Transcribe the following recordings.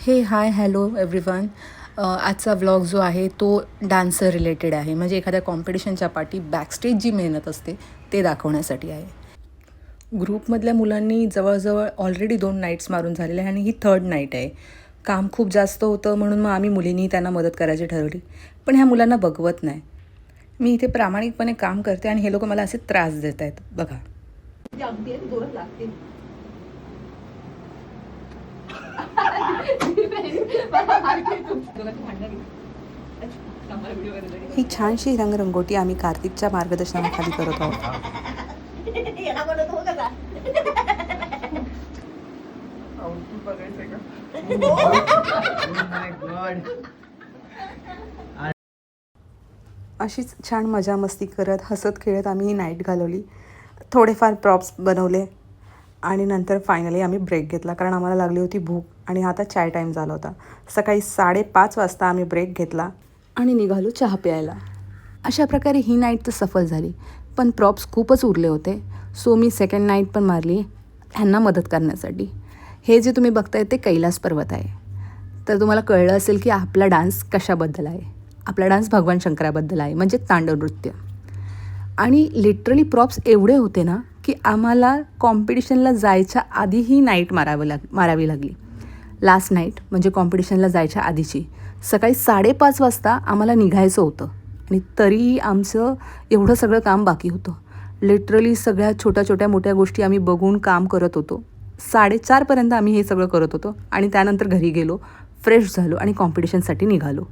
हे hi hello everyone. आजचा vlog जो आहे तो डान्सर रिलेटेड आहे. म्हणजे एखाद्या कॉम्पिटिशनच्या पाठी बॅकस्टेज जी मेहनत असते ते दाखवण्यासाठी आहे. ग्रुपमधल्या मुलांनी जवळजवळ ऑलरेडी 2 नाईट्स मारून झालेले आहे आणि ही 3rd नाईट आहे. काम खूप जास्त होतं म्हणून मग आम्ही मुलींनी त्यांना मदत करायची ठरवली. पण ह्या मुलांना बघवत नाही. मी इथे प्रामाणिकपणे काम करते आणि हे लोक मला असे त्रास देत आहेत बघा. ही छानशी रंगरंगोटी आम्ही कार्तिकच्या मार्गदर्शनाखाली करत आहोत. अशीच छान मजा मस्ती करत हसत खेळत आम्ही ही नाईट घालवली. थोडेफार प्रॉप्स बनवले आणि नंतर फायनली आम्ही ब्रेक घेतला कारण आम्हाला लागली होती भूक आणि आता चाय टाईम झाला होता. सकाळी 5:30 वाजता आम्ही ब्रेक घेतला आणि निघालो चहा प्यायला. अशा प्रकारे ही नाईट तर सफल झाली. पण प्रॉप्स खूपच उरले होते. सो मी सेकंड नाईट पण मारली ह्यांना मदत करण्यासाठी. हे जे तुम्ही बघताय ते कैलास पर्वत आहे. तर तुम्हाला कळलं असेल की आपला डान्स कशाबद्दल आहे. आपला डान्स भगवान शंकराबद्दल आहे, म्हणजे तांडव नृत्य. आणि लिटरली प्रॉप्स एवढे होते ना की आम्हाला कॉम्पिटिशनला जायच्या आधी ही नाईट मारावी लागली. लास्ट नाईट म्हणजे कॉम्पिटिशनला जायच्या आधीची. सकाळी 5:30 वाजता आम्हाला निघायचं होतं आणि तरीही आमचं एवढं सगळं काम बाकी होतं. लिटरली सगळ्या छोट्या छोट्या मोठ्या गोष्टी आम्ही बघून काम करत होतो. 4:30पर्यंत आम्ही हे सगळं करत होतो आणि त्यानंतर घरी गेलो, फ्रेश झालो आणि कॉम्पिटिशनसाठी निघालो.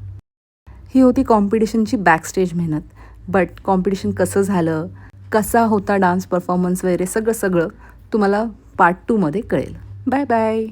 ही होती कॉम्पिटिशनची बॅकस्टेज मेहनत. बट कॉम्पिटिशन कसं झालं, कसा होता डान्स परफॉर्मन्स वगैरे सगळं तुम्हाला पार्ट 2मध्ये कळेल. Bye bye.